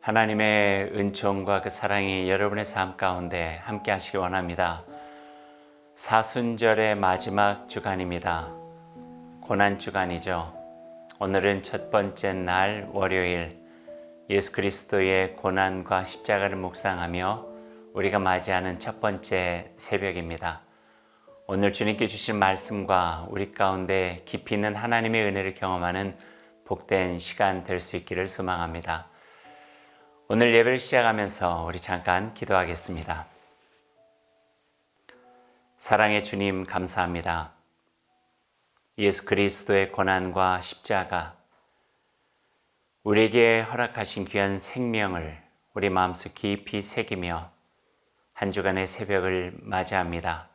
하나님의 은총과 그 사랑이 여러분의 삶 가운데 함께 하시기 원합니다. 사순절의 마지막 주간입니다. 고난 주간이죠. 오늘은 첫 번째 날 월요일, 예수 그리스도의 고난과 십자가를 묵상하며 우리가 맞이하는 첫 번째 새벽입니다. 오늘 주님께 주신 말씀과 우리 가운데 깊이 있는 하나님의 은혜를 경험하는 복된 시간 될 수 있기를 소망합니다. 오늘 예배를 시작하면서 우리 잠깐 기도하겠습니다. 사랑의 주님, 감사합니다. 예수 그리스도의 고난과 십자가, 우리에게 허락하신 귀한 생명을 우리 마음속 깊이 새기며 한 주간의 새벽을 맞이합니다.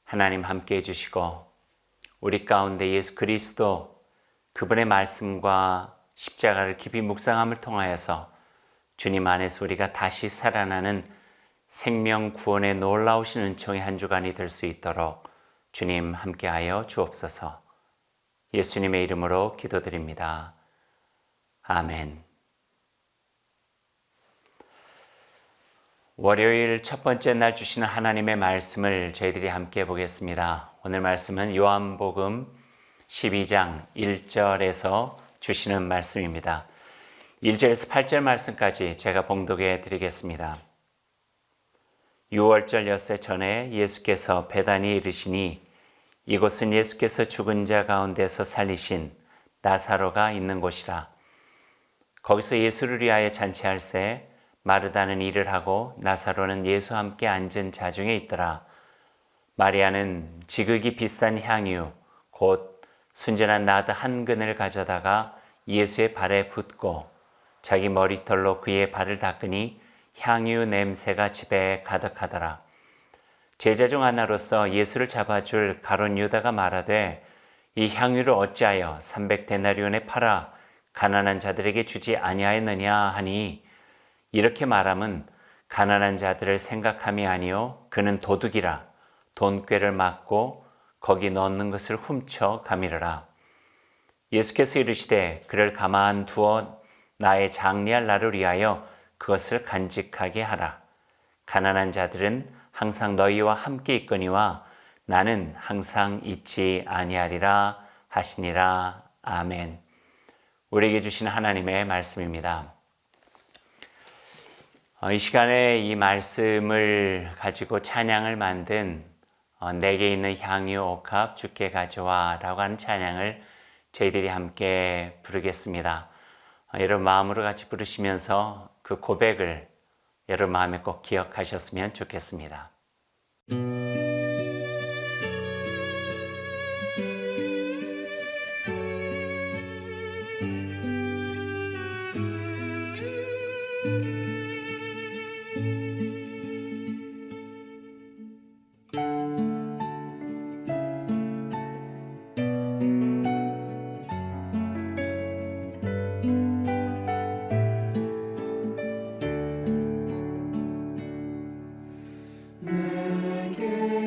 하나님 함께 해주시고 우리 가운데 예수 그리스도 그분의 말씀과 십자가를 깊이 묵상함을 통하여서 주님 안에서 우리가 다시 살아나는 생명 구원의 놀라우신 은총의 한 주간이 될 수 있도록 주님 함께하여 주옵소서. 예수님의 이름으로 기도드립니다. 아멘. 월요일 첫 번째 날 주시는 하나님의 말씀을 저희들이 함께 보겠습니다. 오늘 말씀은 요한복음 12장 1절에서 주시는 말씀입니다. 1절에서 8절 말씀까지 제가 봉독해 드리겠습니다. 6월절 엿새 전에 예수께서 베다니에 이르시니 이곳은 예수께서 죽은 자 가운데서 살리신 나사로가 있는 곳이라. 거기서 예수를 위하여 잔치할새 마르다는 일을 하고 나사로는 예수와 함께 앉은 자중에 있더라. 마리아는 지극히 비싼 향유 곧 순전한 나드 한 근을 가져다가 예수의 발에 붓고 자기 머리털로 그의 발을 닦으니 향유 냄새가 집에 가득하더라. 제자 중 하나로서 예수를 잡아줄 가룟 유다가 말하되 이 향유를 어찌하여 300데나리온에 팔아 가난한 자들에게 주지 아니하였느냐 하니 이렇게 말함은 가난한 자들을 생각함이 아니요 그는 도둑이라 돈꾀를 막고 거기 넣는 것을 훔쳐 가미르라. 예수께서 이르시되 그를 가만 두어 나의 장리할 날을 위하여 그것을 간직하게 하라. 가난한 자들은 항상 너희와 함께 있거니와 나는 항상 있지 아니하리라 하시니라. 아멘. 우리에게 주신 하나님의 말씀입니다. 이 시간에 이 말씀을 가지고 찬양을 만든 내게 있는 향유 옥합 주께 가져와 라고 하는 찬양을 저희들이 함께 부르겠습니다. 여러분 마음으로 같이 부르시면서 그 고백을 여러분 마음에 꼭 기억하셨으면 좋겠습니다. 내게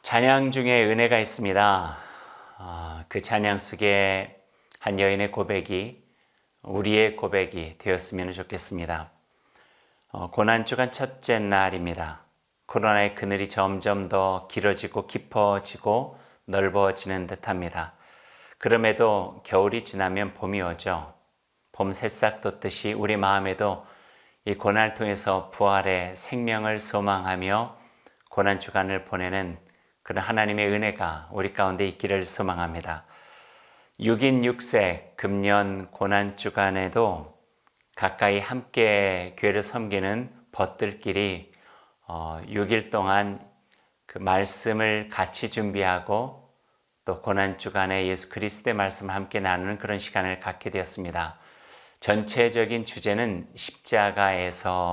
찬양 중에 은혜가 있습니다. 그 찬양 속에 한 여인의 고백이 우리의 고백이 되었으면 좋겠습니다. 고난주간 첫째 날입니다. 코로나의 그늘이 점점 더 길어지고 깊어지고 넓어지는 듯합니다. 그럼에도 겨울이 지나면 봄이 오죠. 봄 새싹 돋듯이 우리 마음에도 이 고난을 통해서 부활의 생명을 소망하며 고난주간을 보내는 그런 하나님의 은혜가 우리 가운데 있기를 소망합니다. 6인 6색 금년 고난주간에도 가까이 함께 교회를 섬기는 벗들끼리 6일 동안 그 말씀을 같이 준비하고 또 고난주간에 예수 그리스도의 말씀을 함께 나누는 그런 시간을 갖게 되었습니다. 전체적인 주제는 십자가에서입니다.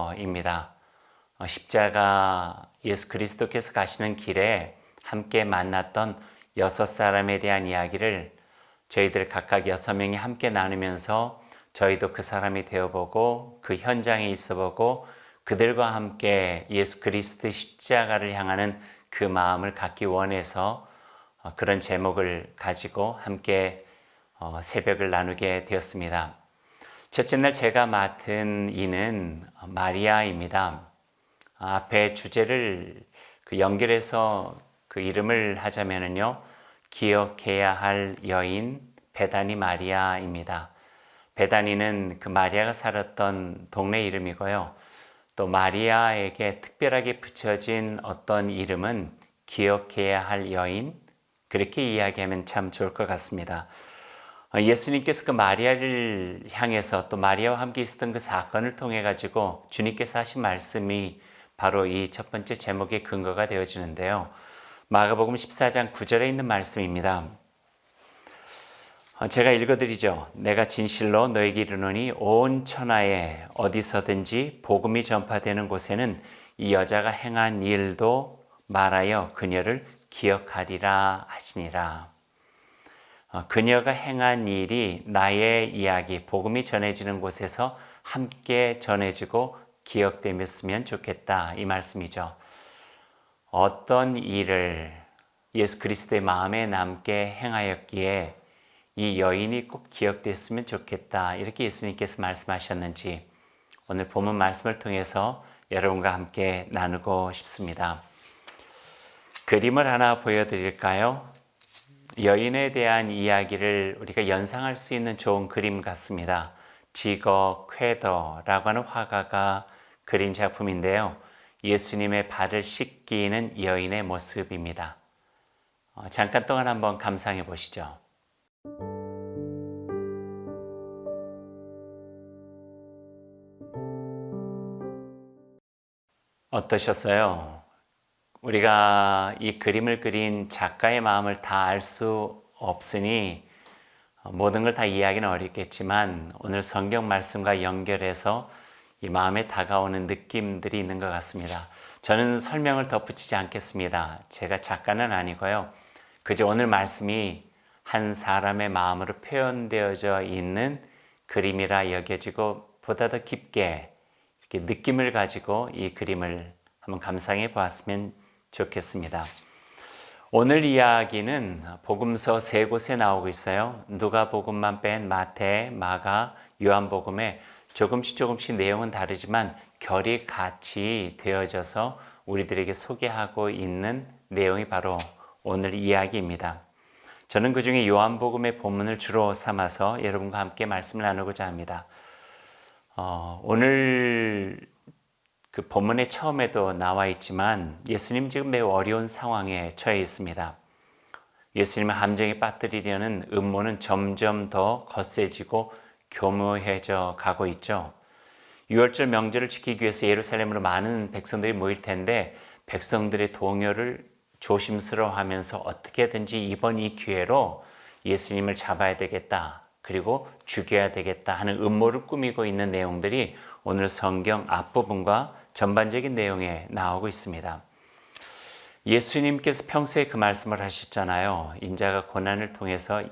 십자가 예수 그리스도께서 가시는 길에 함께 만났던 6사람에 대한 이야기를 저희들 각각 6명이 함께 나누면서 저희도 그 사람이 되어보고 그 현장에 있어보고 그들과 함께 예수 그리스도의 십자가를 향하는 그 마음을 갖기 원해서 그런 제목을 가지고 함께 새벽을 나누게 되었습니다. 첫째 날 제가 맡은 이는 마리아입니다. 앞에 주제를 연결해서 그 이름을 하자면요, 기억해야 할 여인 베다니 마리아입니다. 베다니는 그 마리아가 살았던 동네 이름이고요. 또 마리아에게 특별하게 붙여진 어떤 이름은 기억해야 할 여인, 그렇게 이야기하면 참 좋을 것 같습니다. 예수님께서 그 마리아를 향해서 또 마리아와 함께 있었던 그 사건을 통해 가지고 주님께서 하신 말씀이 바로 이 첫 번째 제목의 근거가 되어지는데요. 마가복음 14장 9절에 있는 말씀입니다. 제가 읽어드리죠. 내가 진실로 너에게 이르노니 온 천하에 어디서든지 복음이 전파되는 곳에는 이 여자가 행한 일도 말하여 그녀를 기억하리라 하시니라. 그녀가 행한 일이 나의 이야기, 복음이 전해지는 곳에서 함께 전해지고 기억되었으면 좋겠다, 이 말씀이죠. 어떤 일을 예수 그리스도의 마음에 남게 행하였기에 이 여인이 꼭 기억됐으면 좋겠다, 이렇게 예수님께서 말씀하셨는지 오늘 본문 말씀을 통해서 여러분과 함께 나누고 싶습니다. 그림을 하나 보여드릴까요? 여인에 대한 이야기를 우리가 연상할 수 있는 좋은 그림 같습니다. 지거 쾌더라고 하는 화가가 그린 작품인데요. 예수님의 발을 씻기는 여인의 모습입니다. 잠깐 동안 한번 감상해 보시죠. 어떠셨어요? 우리가 이 그림을 그린 작가의 마음을 다 알 수 없으니 모든 걸 다 이해하기는 어렵겠지만 오늘 성경 말씀과 연결해서 이 마음에 다가오는 느낌들이 있는 것 같습니다. 저는 설명을 덧붙이지 않겠습니다. 제가 작가는 아니고요. 그저 오늘 말씀이 한 사람의 마음으로 표현되어져 있는 그림이라 여겨지고 보다 더 깊게 이렇게 느낌을 가지고 이 그림을 한번 감상해 보았으면 좋겠습니다. 오늘 이야기는 복음서 3곳에 나오고 있어요. 누가복음만 뺀 마태, 마가, 요한복음에 조금씩 내용은 다르지만 결이 같이 되어져서 우리들에게 소개하고 있는 내용이 바로 오늘 이야기입니다. 저는 그중에 요한복음의 본문을 주로 삼아서 여러분과 함께 말씀을 나누고자 합니다. 오늘 그 본문의 처음에도 나와 있지만 예수님 지금 매우 어려운 상황에 처해 있습니다. 예수님을 함정에 빠뜨리려는 음모는 점점 더 거세지고 교묘해져 가고 있죠. 유월절 명절을 지키기 위해서 예루살렘으로 많은 백성들이 모일 텐데 백성들의 동요를 조심스러워하면서 어떻게든지 이번 이 기회로 예수님을 잡아야 되겠다, 그리고 죽여야 되겠다 하는 음모를 꾸미고 있는 내용들이 오늘 성경 앞부분과 전반적인 내용에 나오고 있습니다. 예수님께서 평소에 그 말씀을 하셨잖아요. 인자가 고난을 통해서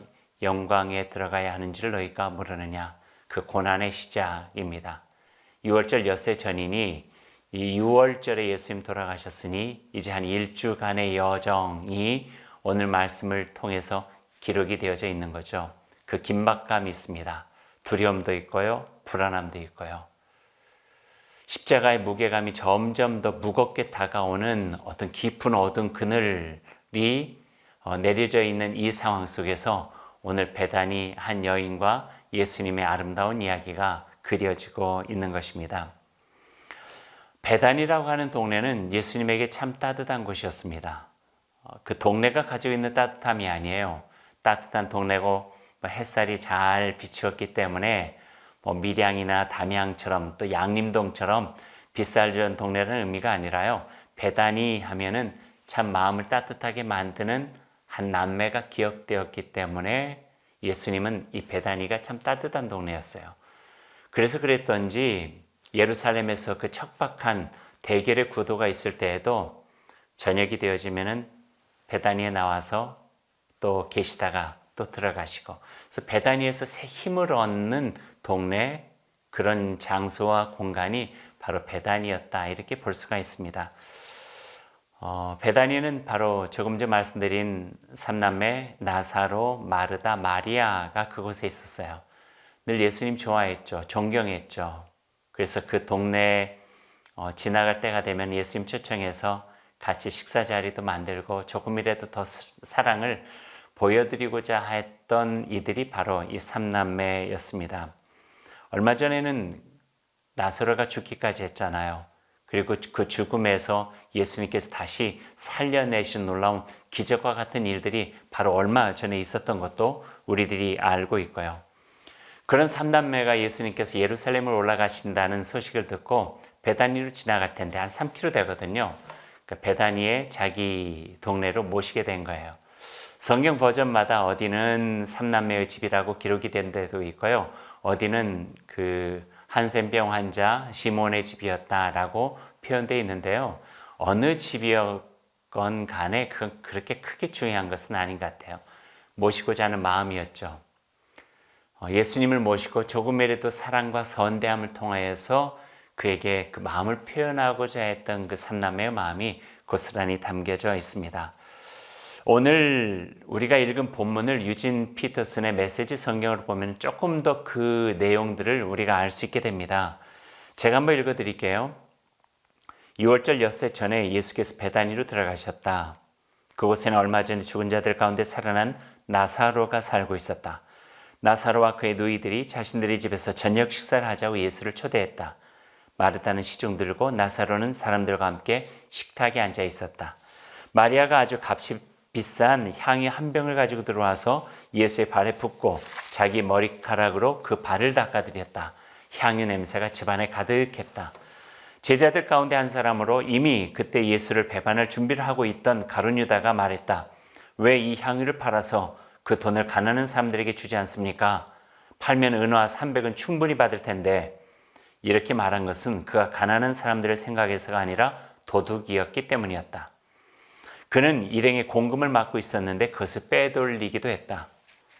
영광에 들어가야 하는지를 너희가 모르느냐. 그 고난의 시작입니다. 유월절 엿새 전이니 이 6월절에 예수님 돌아가셨으니 이제 한 일주간의 여정이 오늘 말씀을 통해서 기록이 되어져 있는 거죠. 그 긴박감이 있습니다. 두려움도 있고요. 불안함도 있고요. 십자가의 무게감이 점점 더 무겁게 다가오는 어떤 깊은 어두운 그늘이 내려져 있는 이 상황 속에서 오늘 베다니 한 여인과 예수님의 아름다운 이야기가 그려지고 있는 것입니다. 베단이라고 하는 동네는 예수님에게 참 따뜻한 곳이었습니다. 그 동네가 가지고 있는 따뜻함이 아니에요. 따뜻한 동네고 햇살이 잘 비추었기 때문에 밀양이나 담양처럼 또 양림동처럼 빛살전 동네라는 의미가 아니라요. 베다니 하면은 참 마음을 따뜻하게 만드는 한 남매가 기억되었기 때문에 예수님은 이 베다니가 참 따뜻한 동네였어요. 그래서 그랬던지 예루살렘에서 그 척박한 대결의 구도가 있을 때에도 저녁이 되어지면은 베다니에 나와서 또 계시다가 또 들어가시고, 그래서 베다니에서 새 힘을 얻는 동네, 그런 장소와 공간이 바로 베다니였다, 이렇게 볼 수가 있습니다. 베다니는 바로 조금 전 말씀드린 삼남매 나사로, 마르다, 마리아가 그곳에 있었어요. 늘 예수님 좋아했죠. 존경했죠. 그래서 그 동네에 지나갈 때가 되면 예수님 초청해서 같이 식사 자리도 만들고 조금이라도 더 사랑을 보여드리고자 했던 이들이 바로 이 삼남매였습니다. 얼마 전에는 나사로가 죽기까지 했잖아요. 그리고 그 죽음에서 예수님께서 다시 살려내신 놀라운 기적과 같은 일들이 바로 얼마 전에 있었던 것도 우리들이 알고 있고요. 그런 삼남매가 예수님께서 예루살렘을 올라가신다는 소식을 듣고 베다니로 지나갈 텐데 한 3km 되거든요. 그러니까 베다니에 자기 동네로 모시게 된 거예요. 성경 버전마다 어디는 삼남매의 집이라고 기록이 된 데도 있고요. 어디는 그 한센병 환자 시몬의 집이었다라고 표현되어 있는데요. 어느 집이었건 간에 그렇게 크게 중요한 것은 아닌 것 같아요. 모시고자 하는 마음이었죠. 예수님을 모시고 조금이라도 사랑과 선대함을 통하여서 그에게 그 마음을 표현하고자 했던 그 삼남매의 마음이 고스란히 담겨져 있습니다. 오늘 우리가 읽은 본문을 유진 피터슨의 메시지 성경으로 보면 조금 더 그 내용들을 우리가 알 수 있게 됩니다. 제가 한번 읽어드릴게요. 6월절 엿새 전에 예수께서 베다니로 들어가셨다. 그곳에는 얼마 전에 죽은 자들 가운데 살아난 나사로가 살고 있었다. 나사로와 그의 누이들이 자신들의 집에서 저녁 식사를 하자고 예수를 초대했다. 마르다는 시중 들고 나사로는 사람들과 함께 식탁에 앉아 있었다. 마리아가 아주 값이 비싼 향유 한 병을 가지고 들어와서 예수의 발에 붓고 자기 머리카락으로 그 발을 닦아드렸다. 향유 냄새가 집안에 가득했다. 제자들 가운데 한 사람으로 이미 그때 예수를 배반할 준비를 하고 있던 가룟 유다가 말했다. 왜 이 향유를 팔아서 그 돈을 가난한 사람들에게 주지 않습니까? 팔면 은화 300은 충분히 받을 텐데. 이렇게 말한 것은 그가 가난한 사람들을 생각해서가 아니라 도둑이었기 때문이었다. 그는 일행의 공금을 맡고 있었는데 그것을 빼돌리기도 했다.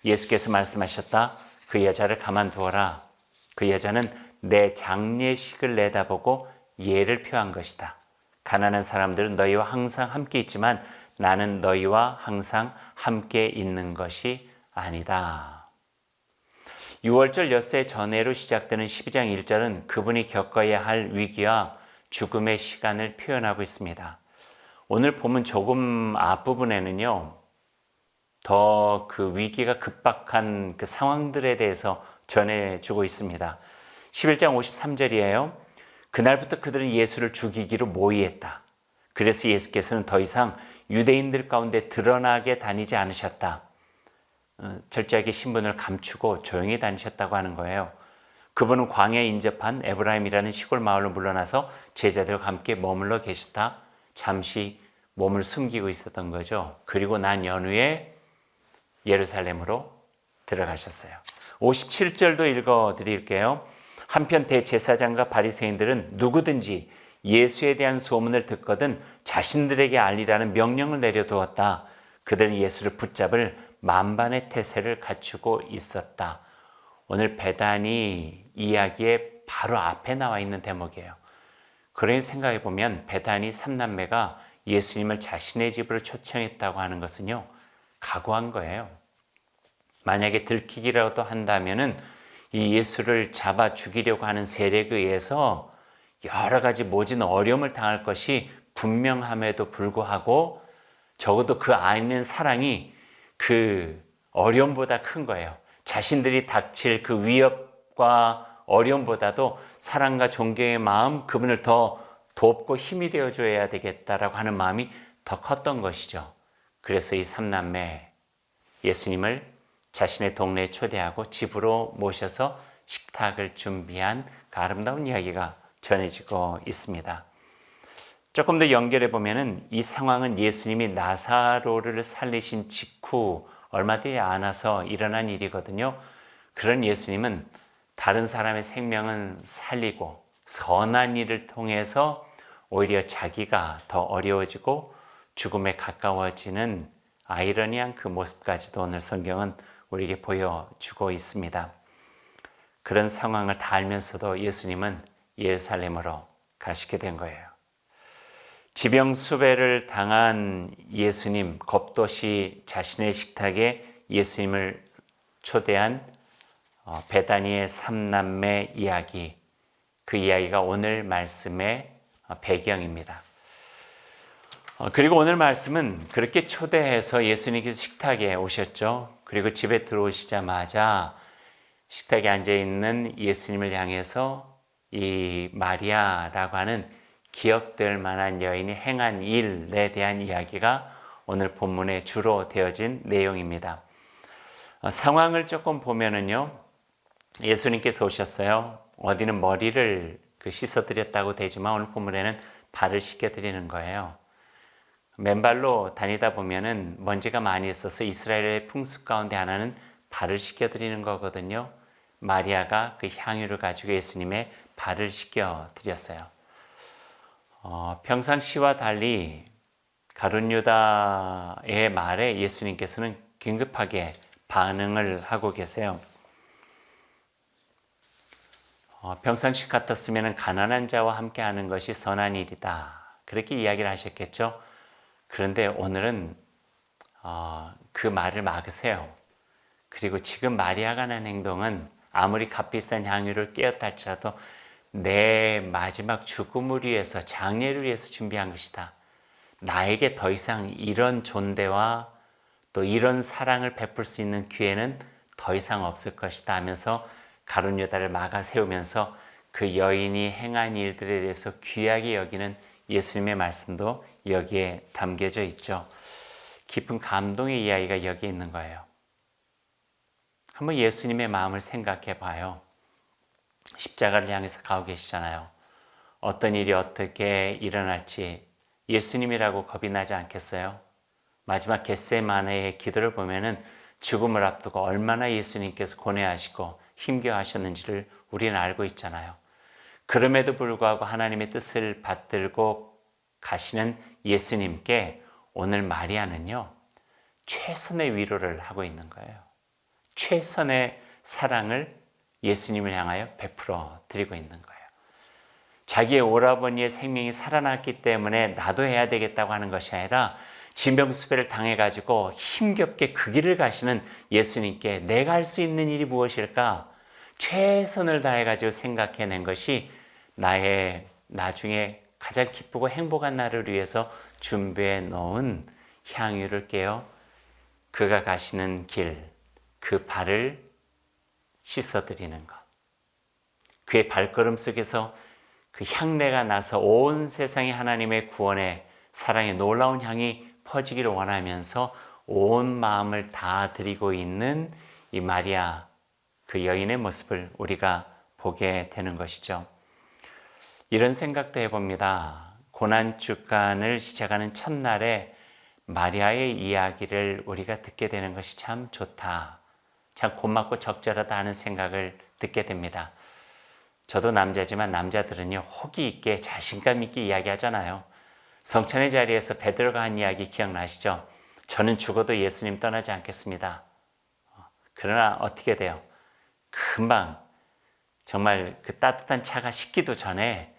예수께서 말씀하셨다. 그 여자를 가만두어라. 그 여자는 내 장례식을 내다보고 예를 표한 것이다. 가난한 사람들은 너희와 항상 함께 있지만 나는 너희와 항상 함께 있는 것이 아니다. 6월절 엿새 전해로 시작되는 12장 1절은 그분이 겪어야 할 위기와 죽음의 시간을 표현하고 있습니다. 오늘 보면 조금 앞부분에는요, 더 그 위기가 급박한 그 상황들에 대해서 전해주고 있습니다. 11장 53절이에요. 그날부터 그들은 예수를 죽이기로 모의했다. 그래서 예수께서는 더 이상 유대인들 가운데 드러나게 다니지 않으셨다. 철저하게 신분을 감추고 조용히 다니셨다고 하는 거예요. 그분은 광야에 인접한 에브라임이라는 시골 마을로 물러나서 제자들과 함께 머물러 계시다 잠시 몸을 숨기고 있었던 거죠. 그리고 난 연후에 예루살렘으로 들어가셨어요. 57절도 읽어드릴게요. 한편 대제사장과 바리새인들은 누구든지 예수에 대한 소문을 듣거든 자신들에게 알리라는 명령을 내려두었다. 그들은 예수를 붙잡을 만반의 태세를 갖추고 있었다. 오늘 베다니 이야기의 바로 앞에 나와 있는 대목이에요. 그러니 생각해 보면 베다니 삼남매가 예수님을 자신의 집으로 초청했다고 하는 것은요, 각오한 거예요. 만약에 들키기라도 한다면은 이 예수를 잡아 죽이려고 하는 세력에 의해서 여러 가지 모진 어려움을 당할 것이 분명함에도 불구하고 적어도 그 안에 있는 사랑이 그 어려움보다 큰 거예요. 자신들이 닥칠 그 위협과 어려움보다도 사랑과 존경의 마음, 그분을 더 돕고 힘이 되어줘야 되겠다라고 하는 마음이 더 컸던 것이죠. 그래서 이 삼남매 예수님을 자신의 동네에 초대하고 집으로 모셔서 식탁을 준비한 그 아름다운 이야기가 전해지고 있습니다. 조금 더 연결해 보면은 이 상황은 예수님이 나사로를 살리신 직후 얼마 뒤에 안아서 일어난 일이거든요. 그런 예수님은 다른 사람의 생명은 살리고 선한 일을 통해서 오히려 자기가 더 어려워지고 죽음에 가까워지는 아이러니한 그 모습까지도 오늘 성경은 우리에게 보여주고 있습니다. 그런 상황을 다 알면서도 예수님은 예루살렘으로 가시게 된 거예요. 지병수배를 당한 예수님, 겁도시 자신의 식탁에 예수님을 초대한 베다니의 삼남매 이야기, 그 이야기가 오늘 말씀의 배경입니다. 그리고 오늘 말씀은 그렇게 초대해서 예수님께서 식탁에 오셨죠. 그리고 집에 들어오시자마자 식탁에 앉아있는 예수님을 향해서 이 마리아라고 하는 기억될 만한 여인이 행한 일에 대한 이야기가 오늘 본문에 주로 되어진 내용입니다. 상황을 조금 보면은요, 예수님께서 오셨어요. 어디는 머리를 씻어드렸다고 되지만 오늘 본문에는 발을 씻겨드리는 거예요. 맨발로 다니다 보면은 먼지가 많이 있어서 이스라엘의 풍습 가운데 하나는 발을 씻겨드리는 거거든요. 마리아가 그 향유를 가지고 예수님의 발을 씻겨드렸어요. 평상시와 달리 가룟 유다의 말에 예수님께서는 긴급하게 반응을 하고 계세요. 평상시 같았으면 가난한 자와 함께 하는 것이 선한 일이다, 그렇게 이야기를 하셨겠죠. 그런데 오늘은 그 말을 막으세요. 그리고 지금 마리아가 하는 행동은 아무리 값비싼 향유를 깨었다 할지라도 내 마지막 죽음을 위해서, 장례를 위해서 준비한 것이다. 나에게 더 이상 이런 존대와 또 이런 사랑을 베풀 수 있는 기회는 더 이상 없을 것이다 하면서 가룟 유다를 막아 세우면서 그 여인이 행한 일들에 대해서 귀하게 여기는 예수님의 말씀도 여기에 담겨져 있죠. 깊은 감동의 이야기가 여기에 있는 거예요. 한번 예수님의 마음을 생각해 봐요. 십자가를 향해서 가고 계시잖아요. 어떤 일이 어떻게 일어날지 예수님이라고 겁이 나지 않겠어요? 마지막 겟세마네의 기도를 보면은 죽음을 앞두고 얼마나 예수님께서 고뇌하시고 힘겨워하셨는지를 우리는 알고 있잖아요. 그럼에도 불구하고 하나님의 뜻을 받들고 가시는 예수님께 오늘 마리아는요, 최선의 위로를 하고 있는 거예요. 최선의 사랑을 예수님을 향하여 베풀어 드리고 있는 거예요. 자기의 오라버니의 생명이 살아났기 때문에 나도 해야 되겠다고 하는 것이 아니라 진병수배를 당해가지고 힘겹게 그 길을 가시는 예수님께 내가 할 수 있는 일이 무엇일까? 최선을 다해가지고 생각해낸 것이 나의 나중에 가장 기쁘고 행복한 날을 위해서 준비해 놓은 향유를 깨어 그가 가시는 길, 그 발을 씻어드리는 것. 그의 발걸음 속에서 그 향내가 나서 온 세상에 하나님의 구원의 사랑의 놀라운 향이 퍼지기를 원하면서 온 마음을 다 드리고 있는 이 마리아, 그 여인의 모습을 우리가 보게 되는 것이죠. 이런 생각도 해봅니다. 고난주간을 시작하는 첫날에 마리아의 이야기를 우리가 듣게 되는 것이 참 좋다, 참 고맙고 적절하다 하는 생각을 듣게 됩니다. 저도 남자지만 남자들은요, 호기 있게 자신감 있게 이야기하잖아요. 성찬의 자리에서 베드로가 한 이야기 기억나시죠? 저는 죽어도 예수님 떠나지 않겠습니다. 그러나 어떻게 돼요? 금방 정말 그 따뜻한 차가 식기도 전에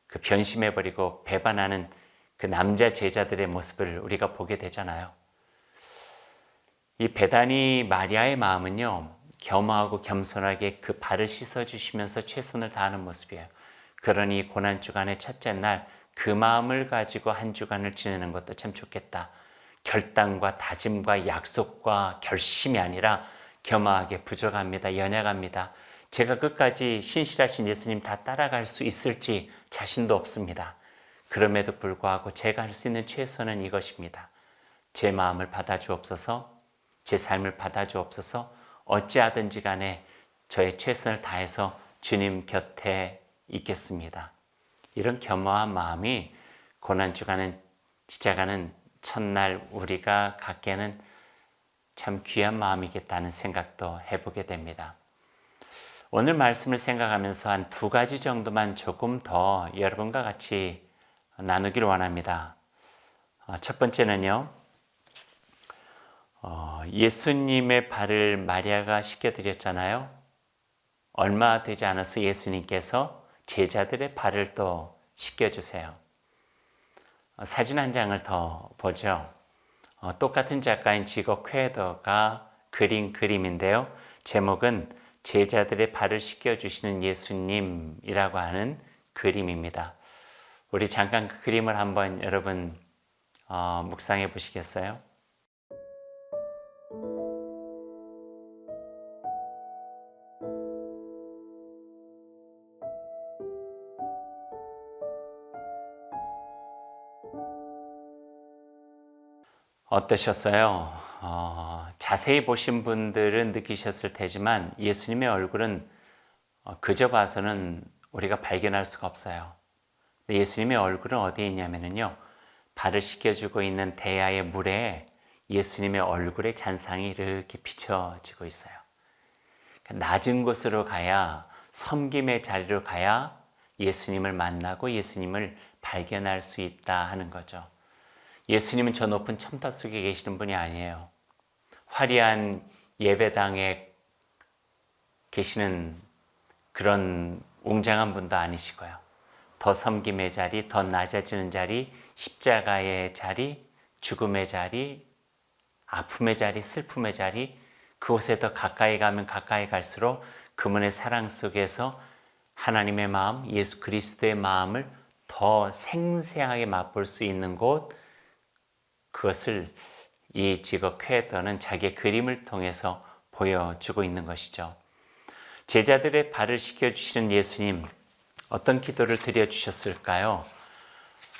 그 변심해버리고 배반하는 그 남자 제자들의 모습을 우리가 보게 되잖아요. 이 베다니 마리아의 마음은요, 겸허하고 겸손하게 그 발을 씻어주시면서 최선을 다하는 모습이에요. 그러니 고난주간의 첫째 날 그 마음을 가지고 한 주간을 지내는 것도 참 좋겠다. 결단과 다짐과 약속과 결심이 아니라 겸허하게 부족합니다. 연약합니다. 제가 끝까지 신실하신 예수님 다 따라갈 수 있을지 자신도 없습니다. 그럼에도 불구하고 제가 할 수 있는 최선은 이것입니다. 제 마음을 받아주옵소서, 제 삶을 받아주옵소서, 어찌하든지 간에 저의 최선을 다해서 주님 곁에 있겠습니다. 이런 겸허한 마음이 고난주간을 시작하는 첫날 우리가 갖기에는 참 귀한 마음이겠다는 생각도 해보게 됩니다. 오늘 말씀을 생각하면서 한 두 가지 정도만 조금 더 여러분과 같이 나누기를 원합니다. 첫 번째는요, 예수님의 발을 마리아가 씻겨드렸잖아요. 얼마 되지 않아서 예수님께서 제자들의 발을 또 씻겨주세요. 사진 한 장을 더 보죠. 똑같은 작가인 지거 퀘더가 그린 그림인데요. 제목은 제자들의 발을 씻겨주시는 예수님이라고 하는 그림입니다. 우리 잠깐 그 그림을 한번 여러분 묵상해 보시겠어요? 어떠셨어요? 자세히 보신 분들은 느끼셨을 테지만 예수님의 얼굴은 그저 봐서는 우리가 발견할 수가 없어요. 근데 예수님의 얼굴은 어디에 있냐면요, 발을 씻겨주고 있는 대야의 물에 예수님의 얼굴의 잔상이 이렇게 비춰지고 있어요. 낮은 곳으로 가야, 섬김의 자리로 가야 예수님을 만나고 예수님을 발견할 수 있다 하는 거죠. 예수님은 저 높은 첨탑 속에 계시는 분이 아니에요. 화려한 예배당에 계시는 그런 웅장한 분도 아니시고요. 더 섬김의 자리, 더 낮아지는 자리, 십자가의 자리, 죽음의 자리, 아픔의 자리, 슬픔의 자리, 그곳에 더 가까이 가면 가까이 갈수록 그분의 사랑 속에서 하나님의 마음, 예수 그리스도의 마음을 더 생생하게 맛볼 수 있는 곳, 그것을 이 지거 퀘더는 자기의 그림을 통해서 보여주고 있는 것이죠. 제자들의 발을 씻겨주시는 예수님, 어떤 기도를 드려주셨을까요?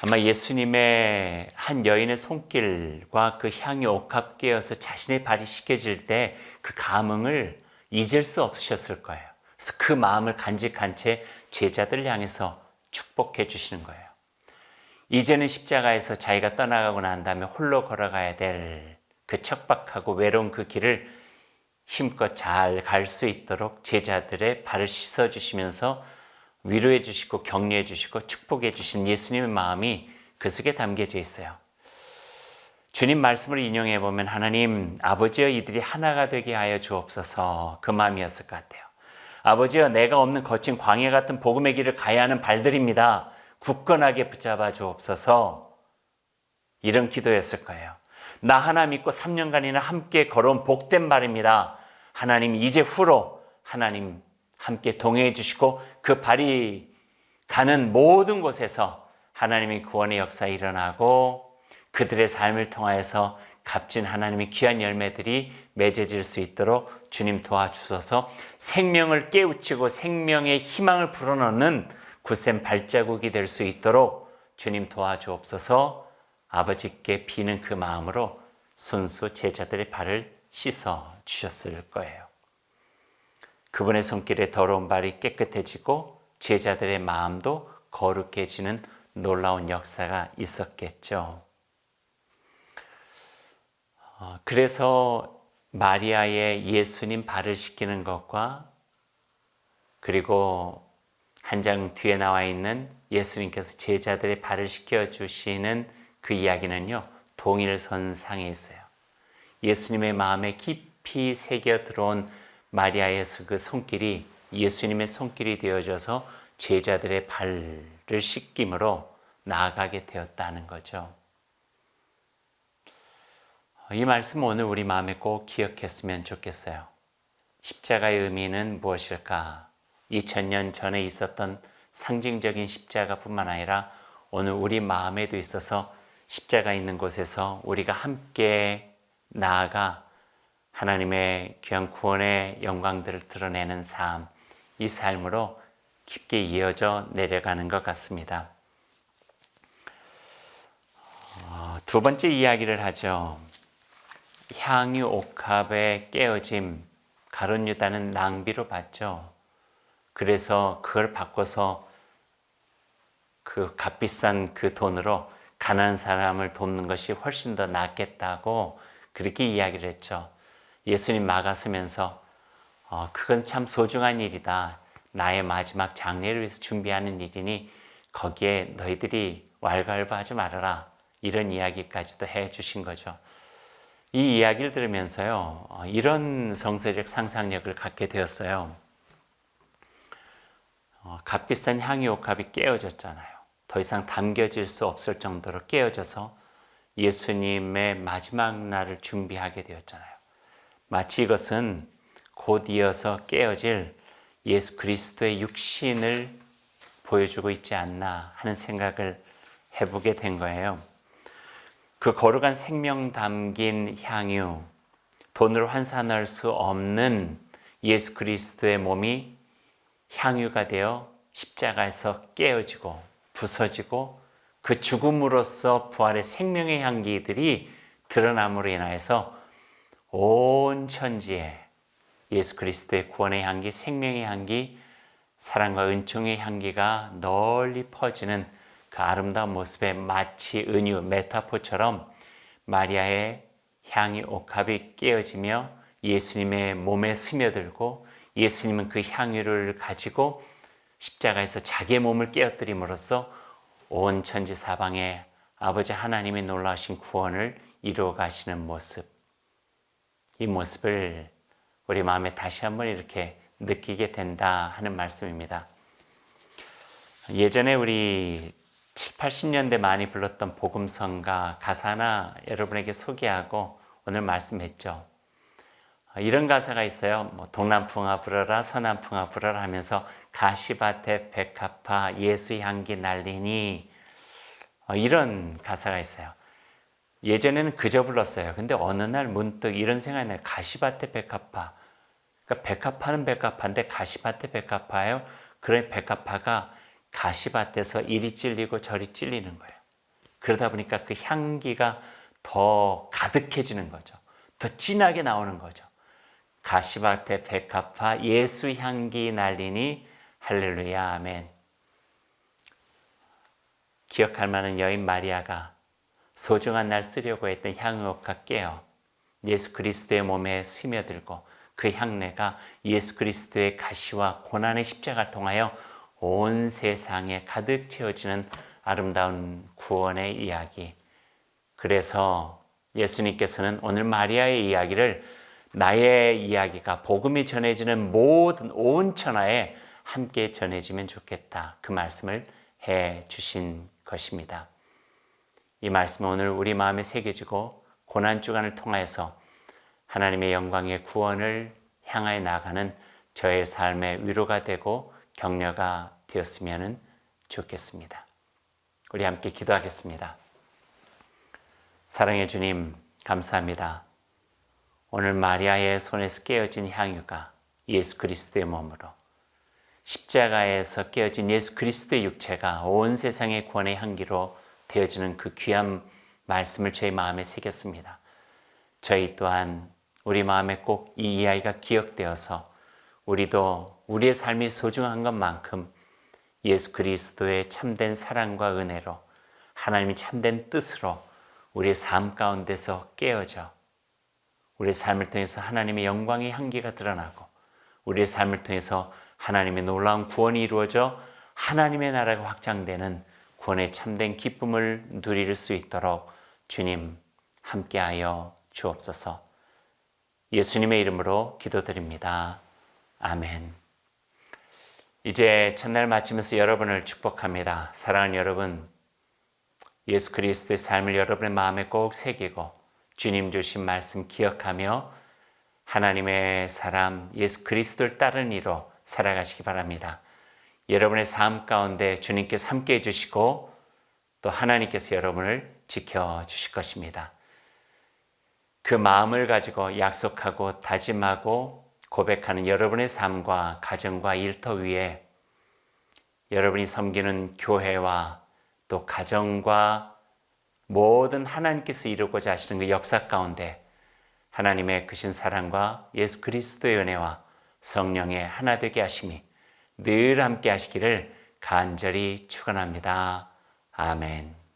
아마 예수님의 한 여인의 손길과 그 향이 옥합되어서 자신의 발이 씻겨질 때 그 감흥을 잊을 수 없으셨을 거예요. 그래서 그 마음을 간직한 채 제자들을 향해서 축복해 주시는 거예요. 이제는 십자가에서 자기가 떠나가고 난 다음에 홀로 걸어가야 될 그 척박하고 외로운 그 길을 힘껏 잘 갈 수 있도록 제자들의 발을 씻어주시면서 위로해 주시고 격려해 주시고 축복해 주신 예수님의 마음이 그 속에 담겨져 있어요. 주님 말씀을 인용해 보면 하나님 아버지여 이들이 하나가 되게 하여 주옵소서, 그 마음이었을 것 같아요. 아버지여 내가 없는 거친 광야 같은 복음의 길을 가야 하는 발들입니다. 굳건하게 붙잡아 주옵소서, 이런 기도였을 거예요. 나 하나 믿고 3년간이나 함께 걸어온 복된 발입니다. 하나님 이제 후로 하나님 함께 동행해 주시고 그 발이 가는 모든 곳에서 하나님의 구원의 역사가 일어나고 그들의 삶을 통하여서 값진 하나님의 귀한 열매들이 맺어질 수 있도록 주님 도와주셔서 생명을 깨우치고 생명의 희망을 불어넣는 굳센 발자국이 될 수 있도록 주님 도와주옵소서. 아버지께 비는 그 마음으로 순수 제자들의 발을 씻어 주셨을 거예요. 그분의 손길에 더러운 발이 깨끗해지고 제자들의 마음도 거룩해지는 놀라운 역사가 있었겠죠. 그래서 마리아의 예수님 발을 씻기는 것과 그리고 한 장 뒤에 나와 있는 예수님께서 제자들의 발을 씻겨주시는 그 이야기는요, 동일선상에 있어요. 예수님의 마음에 깊이 새겨 들어온 마리아의 그 손길이 예수님의 손길이 되어져서 제자들의 발을 씻김으로 나아가게 되었다는 거죠. 이 말씀 오늘 우리 마음에 꼭 기억했으면 좋겠어요. 십자가의 의미는 무엇일까? 2000년 전에 있었던 상징적인 십자가뿐만 아니라 오늘 우리 마음에도 있어서 십자가 있는 곳에서 우리가 함께 나아가 하나님의 귀한 구원의 영광들을 드러내는 삶, 이 삶으로 깊게 이어져 내려가는 것 같습니다. 두 번째 이야기를 하죠. 향유 옥합의 깨어짐, 가룟 유다는 낭비로 봤죠. 그래서 그걸 바꿔서 그 값비싼 그 돈으로 가난한 사람을 돕는 것이 훨씬 더 낫겠다고 그렇게 이야기를 했죠. 예수님 막아서면서 그건 참 소중한 일이다. 나의 마지막 장례를 위해서 준비하는 일이니 거기에 너희들이 왈가왈부하지 말아라. 이런 이야기까지도 해주신 거죠. 이 이야기를 들으면서요, 이런 성서적 상상력을 갖게 되었어요. 값비싼 향유 옥합이 깨어졌잖아요. 더 이상 담겨질 수 없을 정도로 깨어져서 예수님의 마지막 날을 준비하게 되었잖아요. 마치 이것은 곧 이어서 깨어질 예수 그리스도의 육신을 보여주고 있지 않나 하는 생각을 해보게 된 거예요. 그 거룩한 생명 담긴 향유, 돈으로 환산할 수 없는 예수 그리스도의 몸이 향유가 되어 십자가에서 깨어지고 부서지고 그 죽음으로써 부활의 생명의 향기들이 드러남으로 인하여서 온 천지에 예수 그리스도의 구원의 향기, 생명의 향기, 사랑과 은총의 향기가 널리 퍼지는 그 아름다운 모습에 마치 은유, 메타포처럼 마리아의 향유 옥합이 깨어지며 예수님의 몸에 스며들고 예수님은 그 향유를 가지고 십자가에서 자기의 몸을 깨어뜨림으로써 온 천지 사방에 아버지 하나님의 놀라우신 구원을 이루어 가시는 모습, 이 모습을 우리 마음에 다시 한번 이렇게 느끼게 된다 하는 말씀입니다. 예전에 우리 7, 80년대 많이 불렀던 복음성가 가사 하나 여러분에게 소개하고 오늘 말씀했죠. 이런 가사가 있어요. 동남풍아 불어라 서남풍아 불어라 하면서 가시밭에 백합화 예수 향기 날리니, 이런 가사가 있어요. 예전에는 그저 불렀어요. 근데 어느 날 문득 이런 생각이 나요. 가시밭에 백합화. 그러니까 백합화는 백합화인데 가시밭에 백합화예요. 그런 백합화가 가시밭에서 이리 찔리고 저리 찔리는 거예요. 그러다 보니까 그 향기가 더 가득해지는 거죠. 더 진하게 나오는 거죠. 가시밭에 백합화 예수 향기 날리니 할렐루야 아멘. 기억할 만한 여인 마리아가 소중한 날 쓰려고 했던 향유옥합 깨어 예수 그리스도의 몸에 스며들고 그 향내가 예수 그리스도의 가시와 고난의 십자가를 통하여 온 세상에 가득 채워지는 아름다운 구원의 이야기. 그래서 예수님께서는 오늘 마리아의 이야기를 나의 이야기가 복음이 전해지는 모든 온 천하에 함께 전해지면 좋겠다. 그 말씀을 해 주신 것입니다. 이 말씀은 오늘 우리 마음에 새겨지고 고난주간을 통하여서 하나님의 영광의 구원을 향하여 나가는 저의 삶의 위로가 되고 격려가 되었으면 좋겠습니다. 우리 함께 기도하겠습니다. 사랑의 주님, 감사합니다. 오늘 마리아의 손에서 깨어진 향유가 예수 그리스도의 몸으로 십자가에서 깨어진 예수 그리스도의 육체가 온 세상의 구원의 향기로 되어지는 그 귀한 말씀을 저희 마음에 새겼습니다. 저희 또한 우리 마음에 꼭 이 이야기가 기억되어서 우리도 우리의 삶이 소중한 것만큼 예수 그리스도의 참된 사랑과 은혜로 하나님의 참된 뜻으로 우리의 삶 가운데서 깨어져 우리의 삶을 통해서 하나님의 영광의 향기가 드러나고 우리의 삶을 통해서 하나님의 놀라운 구원이 이루어져 하나님의 나라가 확장되는 구원의 참된 기쁨을 누릴 수 있도록 주님 함께하여 주옵소서. 예수님의 이름으로 기도드립니다. 아멘. 이제 첫날 마치면서 여러분을 축복합니다. 사랑하는 여러분, 예수 그리스도의 삶을 여러분의 마음에 꼭 새기고 주님 주신 말씀 기억하며 하나님의 사람 예수 그리스도를 따르는 이로 살아가시기 바랍니다. 여러분의 삶 가운데 주님께서 함께 해주시고 또 하나님께서 여러분을 지켜주실 것입니다. 그 마음을 가지고 약속하고 다짐하고 고백하는 여러분의 삶과 가정과 일터 위에 여러분이 섬기는 교회와 또 가정과 모든 하나님께서 이루고자 하시는 그 역사 가운데 하나님의 크신 사랑과 예수 그리스도의 은혜와 성령의 하나 되게 하심이 늘 함께 하시기를 간절히 축원합니다. 아멘.